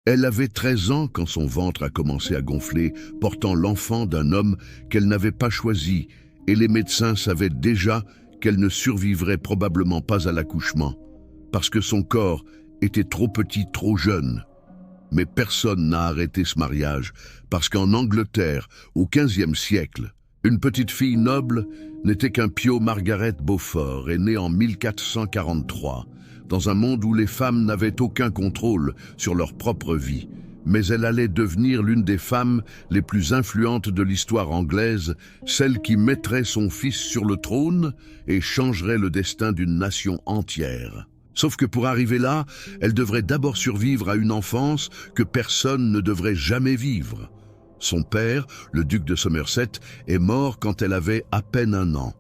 Elle avait 13 ans quand son ventre a commencé à gonfler, portant l'enfant d'un homme qu'elle n'avait pas choisi, et les médecins savaient déjà qu'elle ne survivrait probablement pas à l'accouchement, parce que son corps était trop petit, trop jeune. Mais personne n'a arrêté ce mariage, parce qu'en Angleterre, au XVe siècle, une petite fille noble n'était qu'un Pio Margaret Beaufort, est née en 1443, dans un monde où les femmes n'avaient aucun contrôle sur leur propre vie. Mais elle allait devenir l'une des femmes les plus influentes de l'histoire anglaise, celle qui mettrait son fils sur le trône et changerait le destin d'une nation entière. Sauf que pour arriver là, elle devrait d'abord survivre à une enfance que personne ne devrait jamais vivre. Son père, le duc de Somerset, est mort quand elle avait à peine 1 an.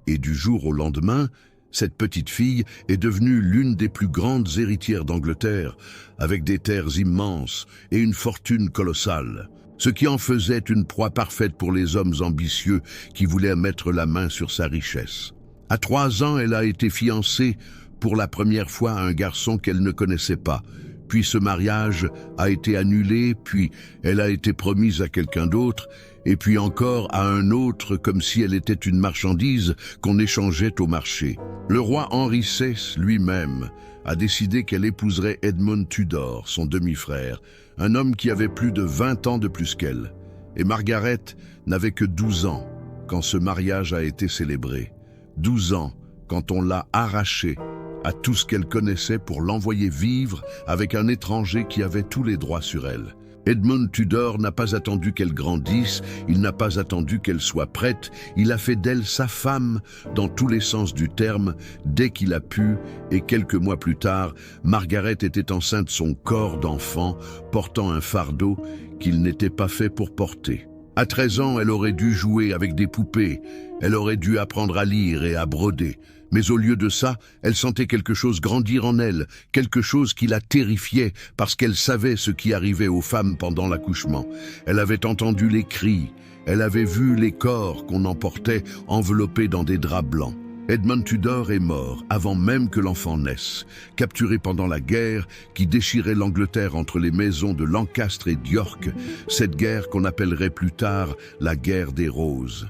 Et du jour au lendemain, cette petite fille est devenue l'une des plus grandes héritières d'Angleterre, avec des terres immenses et une fortune colossale, ce qui en faisait une proie parfaite pour les hommes ambitieux qui voulaient mettre la main sur sa richesse. À 3 ans, elle a été fiancée pour la première fois à un garçon qu'elle ne connaissait pas. Puis ce mariage a été annulé, puis elle a été promise à quelqu'un d'autre, et puis encore à un autre comme si elle était une marchandise qu'on échangeait au marché. Le roi Henri VI lui-même a décidé qu'elle épouserait Edmund Tudor, son demi-frère, un homme qui avait plus de 20 ans de plus qu'elle. Et Margaret n'avait que 12 ans quand ce mariage a été célébré. 12 ans quand on l'a arrachée à tout ce qu'elle connaissait pour l'envoyer vivre avec un étranger qui avait tous les droits sur elle. Edmund Tudor n'a pas attendu qu'elle grandisse, il n'a pas attendu qu'elle soit prête, il a fait d'elle sa femme dans tous les sens du terme dès qu'il a pu, et quelques mois plus tard, Margaret était enceinte de son corps d'enfant, portant un fardeau qu'il n'était pas fait pour porter. À 13 ans, elle aurait dû jouer avec des poupées, elle aurait dû apprendre à lire et à broder. Mais au lieu de ça, elle sentait quelque chose grandir en elle, quelque chose qui la terrifiait parce qu'elle savait ce qui arrivait aux femmes pendant l'accouchement. Elle avait entendu les cris, elle avait vu les corps qu'on emportait enveloppés dans des draps blancs. Edmund Tudor est mort avant même que l'enfant naisse, capturé pendant la guerre qui déchirait l'Angleterre entre les maisons de Lancastre et d'York, cette guerre qu'on appellerait plus tard la guerre des Roses.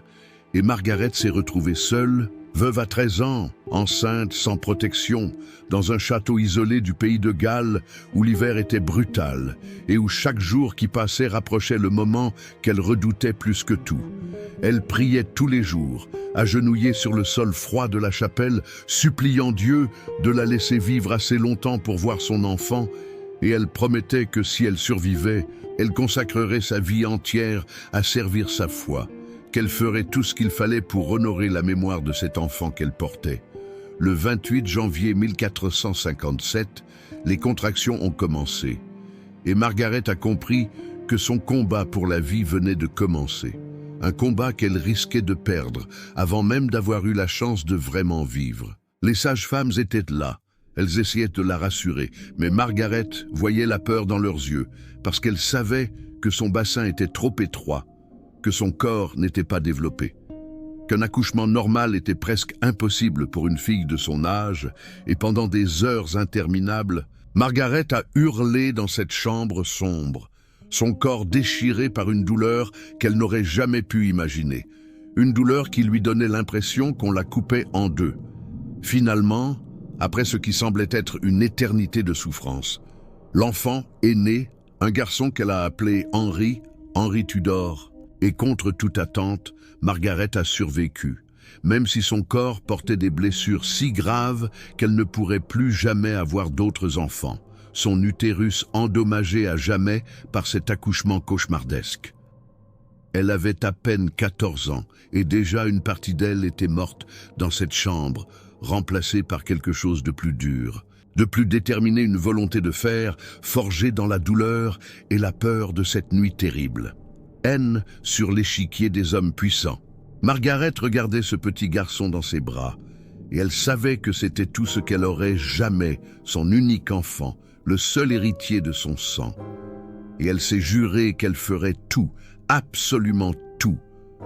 Et Margaret s'est retrouvée seule, veuve à 13 ans, enceinte, sans protection, dans un château isolé du pays de Galles où l'hiver était brutal et où chaque jour qui passait rapprochait le moment qu'elle redoutait plus que tout. Elle priait tous les jours, agenouillée sur le sol froid de la chapelle, suppliant Dieu de la laisser vivre assez longtemps pour voir son enfant, et elle promettait que si elle survivait, elle consacrerait sa vie entière à servir sa foi, qu'elle ferait tout ce qu'il fallait pour honorer la mémoire de cet enfant qu'elle portait. Le 28 janvier 1457, les contractions ont commencé, et Margaret a compris que son combat pour la vie venait de commencer. Un combat qu'elle risquait de perdre avant même d'avoir eu la chance de vraiment vivre. Les sages-femmes étaient là, elles essayaient de la rassurer, mais Margaret voyait la peur dans leurs yeux, parce qu'elle savait que son bassin était trop étroit, que son corps n'était pas développé, qu'un accouchement normal était presque impossible pour une fille de son âge, et pendant des heures interminables, Margaret a hurlé dans cette chambre sombre, son corps déchiré par une douleur qu'elle n'aurait jamais pu imaginer, une douleur qui lui donnait l'impression qu'on la coupait en deux. Finalement, après ce qui semblait être une éternité de souffrance, l'enfant est né, un garçon qu'elle a appelé Henry Tudor, et contre toute attente, Margaret a survécu, même si son corps portait des blessures si graves qu'elle ne pourrait plus jamais avoir d'autres enfants, son utérus endommagé à jamais par cet accouchement cauchemardesque. Elle avait à peine 14 ans, et déjà une partie d'elle était morte dans cette chambre, remplacée par quelque chose de plus dur, de plus déterminé, une volonté de fer, forgée dans la douleur et la peur de cette nuit terrible. Haine sur l'échiquier des hommes puissants. Margaret regardait ce petit garçon dans ses bras, et elle savait que c'était tout ce qu'elle aurait jamais, son unique enfant, le seul héritier de son sang. Et elle s'est juré qu'elle ferait tout, absolument tout,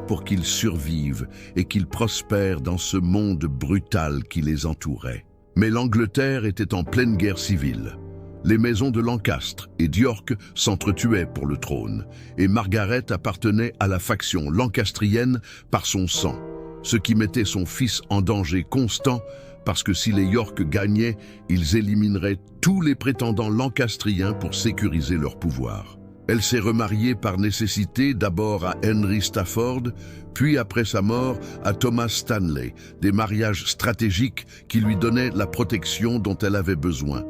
pour qu'il survive et qu'il prospère dans ce monde brutal qui les entourait. Mais l'Angleterre était en pleine guerre civile. Les maisons de Lancastre et d'York s'entretuaient pour le trône, et Margaret appartenait à la faction lancastrienne par son sang, ce qui mettait son fils en danger constant parce que si les York gagnaient, ils élimineraient tous les prétendants lancastriens pour sécuriser leur pouvoir. Elle s'est remariée par nécessité d'abord à Henry Stafford, puis après sa mort à Thomas Stanley, des mariages stratégiques qui lui donnaient la protection dont elle avait besoin.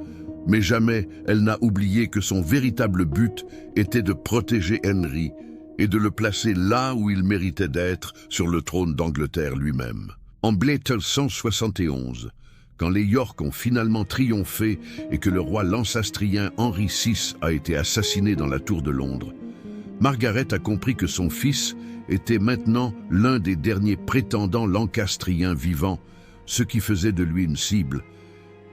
Mais jamais elle n'a oublié que son véritable but était de protéger Henry et de le placer là où il méritait d'être, sur le trône d'Angleterre lui-même. En 1171, quand les York ont finalement triomphé et que le roi lancastrien Henri VI a été assassiné dans la tour de Londres, Margaret a compris que son fils était maintenant l'un des derniers prétendants lancastriens vivants, ce qui faisait de lui une cible.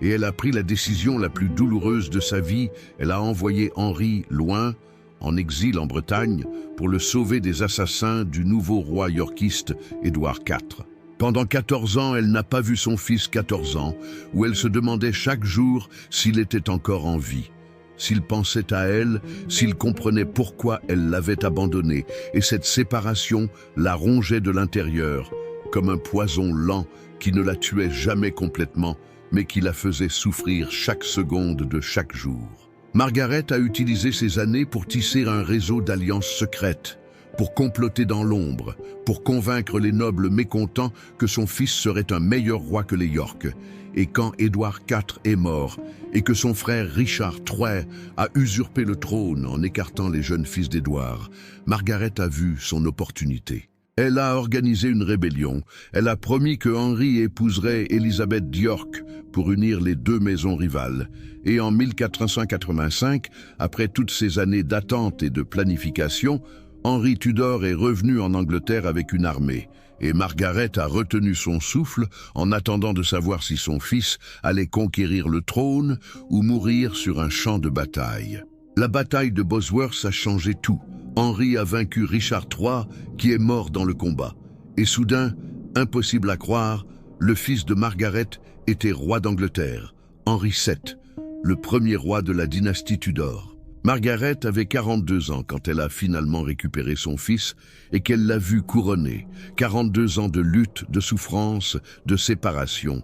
Et elle a pris la décision la plus douloureuse de sa vie. Elle a envoyé Henri loin, en exil en Bretagne, pour le sauver des assassins du nouveau roi yorkiste Édouard IV. Pendant 14 ans, elle n'a pas vu son fils 14 ans, où elle se demandait chaque jour s'il était encore en vie, s'il pensait à elle, s'il comprenait pourquoi elle l'avait abandonné, et cette séparation la rongeait de l'intérieur, comme un poison lent qui ne la tuait jamais complètement, mais qui la faisait souffrir chaque seconde de chaque jour. Margaret a utilisé ces années pour tisser un réseau d'alliances secrètes, pour comploter dans l'ombre, pour convaincre les nobles mécontents que son fils serait un meilleur roi que les York. Et quand Édouard IV est mort, et que son frère Richard III a usurpé le trône en écartant les jeunes fils d'Édouard, Margaret a vu son opportunité. Elle a organisé une rébellion. Elle a promis que Henri épouserait Élisabeth d'York pour unir les deux maisons rivales. Et en 1485, après toutes ces années d'attente et de planification, Henri Tudor est revenu en Angleterre avec une armée. Et Margaret a retenu son souffle en attendant de savoir si son fils allait conquérir le trône ou mourir sur un champ de bataille. La bataille de Bosworth a changé tout. Henri a vaincu Richard III, qui est mort dans le combat. Et soudain, impossible à croire, le fils de Margaret était roi d'Angleterre, Henri VII, le premier roi de la dynastie Tudor. Margaret avait 42 ans quand elle a finalement récupéré son fils et qu'elle l'a vu couronné. 42 ans de lutte, de souffrance, de séparation.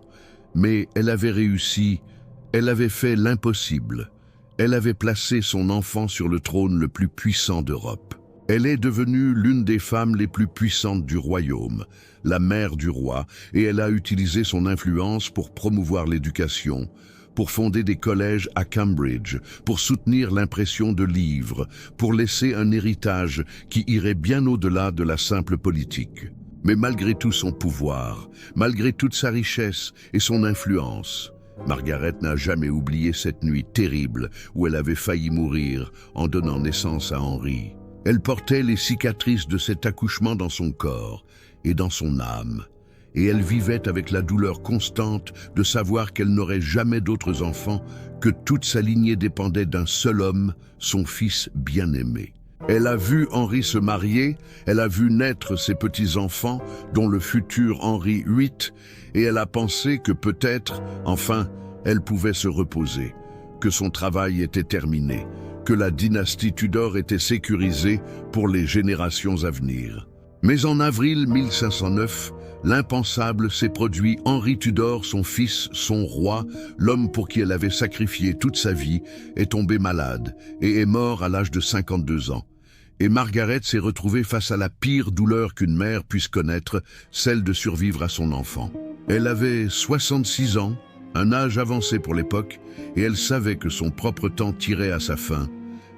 Mais elle avait réussi, elle avait fait l'impossible. Elle avait placé son enfant sur le trône le plus puissant d'Europe. Elle est devenue l'une des femmes les plus puissantes du royaume, la mère du roi, et elle a utilisé son influence pour promouvoir l'éducation, pour fonder des collèges à Cambridge, pour soutenir l'impression de livres, pour laisser un héritage qui irait bien au-delà de la simple politique. Mais malgré tout son pouvoir, malgré toute sa richesse et son influence, Margaret n'a jamais oublié cette nuit terrible où elle avait failli mourir en donnant naissance à Henri. Elle portait les cicatrices de cet accouchement dans son corps et dans son âme, et elle vivait avec la douleur constante de savoir qu'elle n'aurait jamais d'autres enfants, que toute sa lignée dépendait d'un seul homme, son fils bien-aimé. Elle a vu Henri se marier, elle a vu naître ses petits-enfants, dont le futur Henri VIII, et elle a pensé que peut-être, enfin, elle pouvait se reposer, que son travail était terminé, que la dynastie Tudor était sécurisée pour les générations à venir. Mais en avril 1509, l'impensable s'est produit. Henri Tudor, son fils, son roi, l'homme pour qui elle avait sacrifié toute sa vie, est tombé malade et est mort à l'âge de 52 ans. Et Margaret s'est retrouvée face à la pire douleur qu'une mère puisse connaître, celle de survivre à son enfant. Elle avait 66 ans, un âge avancé pour l'époque, et elle savait que son propre temps tirait à sa fin.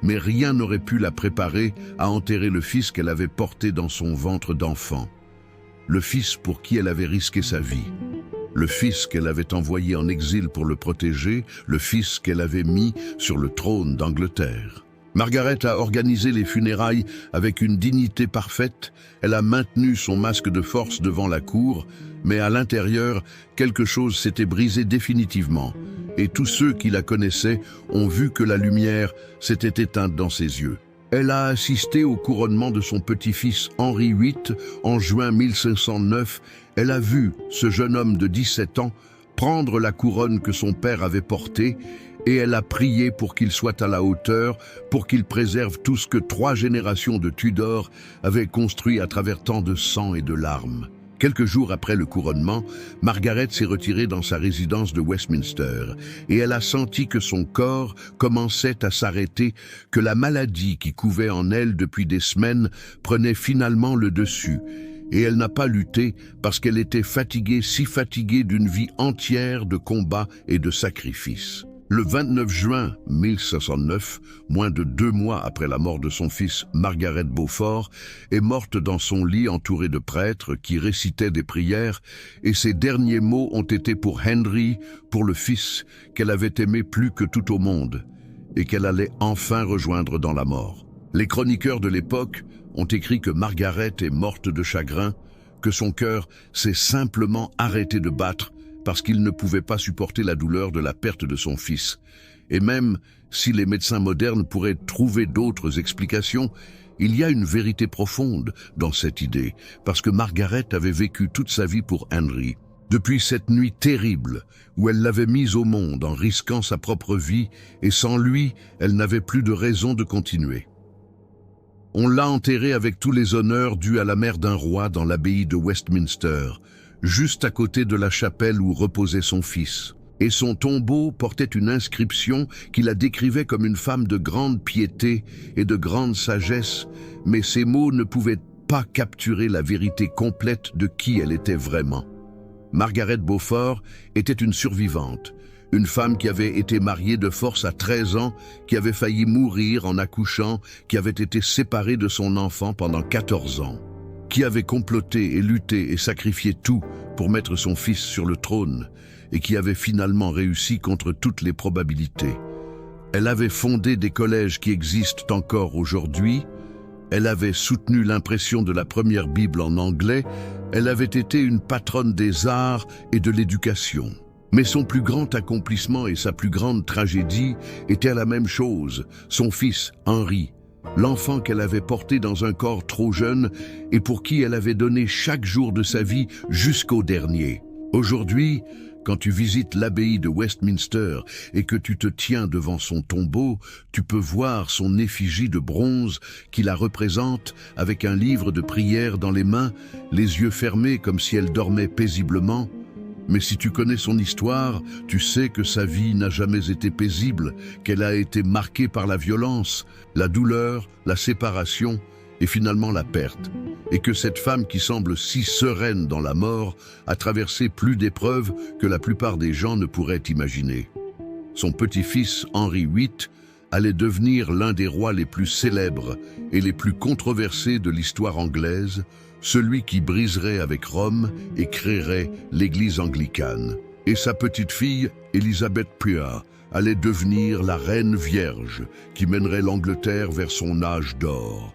Mais rien n'aurait pu la préparer à enterrer le fils qu'elle avait porté dans son ventre d'enfant. Le fils pour qui elle avait risqué sa vie. Le fils qu'elle avait envoyé en exil pour le protéger, le fils qu'elle avait mis sur le trône d'Angleterre. Margaret a organisé les funérailles avec une dignité parfaite. Elle a maintenu son masque de force devant la cour, mais à l'intérieur, quelque chose s'était brisé définitivement. Et tous ceux qui la connaissaient ont vu que la lumière s'était éteinte dans ses yeux. Elle a assisté au couronnement de son petit-fils Henri VIII en juin 1509. Elle a vu ce jeune homme de 17 ans prendre la couronne que son père avait portée. et elle a prié pour qu'il soit à la hauteur, pour qu'il préserve tout ce que 3 générations de Tudors avaient construit à travers tant de sang et de larmes. Quelques jours après le couronnement, Margaret s'est retirée dans sa résidence de Westminster et elle a senti que son corps commençait à s'arrêter, que la maladie qui couvait en elle depuis des semaines prenait finalement le dessus. Et elle n'a pas lutté parce qu'elle était fatiguée, si fatiguée d'une vie entière de combats et de sacrifices. Le 29 juin 1069, moins de 2 mois après la mort de son fils, Margaret Beaufort est morte dans son lit entourée de prêtres qui récitaient des prières, et ses derniers mots ont été pour Henry, pour le fils qu'elle avait aimé plus que tout au monde, et qu'elle allait enfin rejoindre dans la mort. Les chroniqueurs de l'époque ont écrit que Margaret est morte de chagrin, que son cœur s'est simplement arrêté de battre parce qu'il ne pouvait pas supporter la douleur de la perte de son fils. Et même si les médecins modernes pourraient trouver d'autres explications, il y a une vérité profonde dans cette idée, parce que Margaret avait vécu toute sa vie pour Henry. Depuis cette nuit terrible où elle l'avait mis au monde en risquant sa propre vie, et sans lui, elle n'avait plus de raison de continuer. On l'a enterrée avec tous les honneurs dus à la mère d'un roi dans l'abbaye de Westminster, juste à côté de la chapelle où reposait son fils. Et son tombeau portait une inscription qui la décrivait comme une femme de grande piété et de grande sagesse, mais ces mots ne pouvaient pas capturer la vérité complète de qui elle était vraiment. Margaret Beaufort était une survivante, une femme qui avait été mariée de force à 13 ans, qui avait failli mourir en accouchant, qui avait été séparée de son enfant pendant 14 ans, qui avait comploté et lutté et sacrifié tout pour mettre son fils sur le trône, et qui avait finalement réussi contre toutes les probabilités. Elle avait fondé des collèges qui existent encore aujourd'hui, elle avait soutenu l'impression de la première Bible en anglais, elle avait été une patronne des arts et de l'éducation. Mais son plus grand accomplissement et sa plus grande tragédie étaient la même chose, son fils Henry, l'enfant qu'elle avait porté dans un corps trop jeune et pour qui elle avait donné chaque jour de sa vie jusqu'au dernier. Aujourd'hui, quand tu visites l'abbaye de Westminster et que tu te tiens devant son tombeau, tu peux voir son effigie de bronze qui la représente avec un livre de prière dans les mains, les yeux fermés comme si elle dormait paisiblement. Mais si tu connais son histoire, tu sais que sa vie n'a jamais été paisible, qu'elle a été marquée par la violence, la douleur, la séparation et finalement la perte. Et que cette femme qui semble si sereine dans la mort a traversé plus d'épreuves que la plupart des gens ne pourraient imaginer. Son petit-fils Henri VIII allait devenir l'un des rois les plus célèbres et les plus controversés de l'histoire anglaise, celui qui briserait avec Rome et créerait l'Église anglicane. Et sa petite-fille, Élisabeth Pure, allait devenir la reine vierge qui mènerait l'Angleterre vers son âge d'or.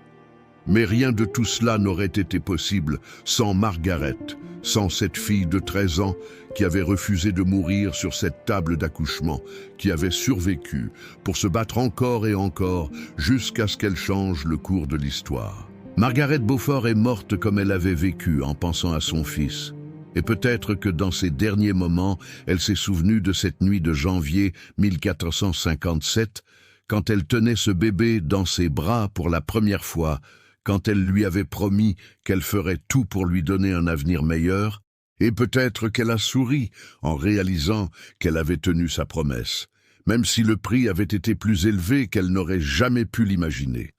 Mais rien de tout cela n'aurait été possible sans Margaret, sans cette fille de 13 ans qui avait refusé de mourir sur cette table d'accouchement, qui avait survécu pour se battre encore et encore jusqu'à ce qu'elle change le cours de l'histoire. Margaret Beaufort est morte comme elle avait vécu en pensant à son fils. Et peut-être que dans ses derniers moments, elle s'est souvenue de cette nuit de janvier 1457, quand elle tenait ce bébé dans ses bras pour la première fois, quand elle lui avait promis qu'elle ferait tout pour lui donner un avenir meilleur, et peut-être qu'elle a souri en réalisant qu'elle avait tenu sa promesse, même si le prix avait été plus élevé qu'elle n'aurait jamais pu l'imaginer.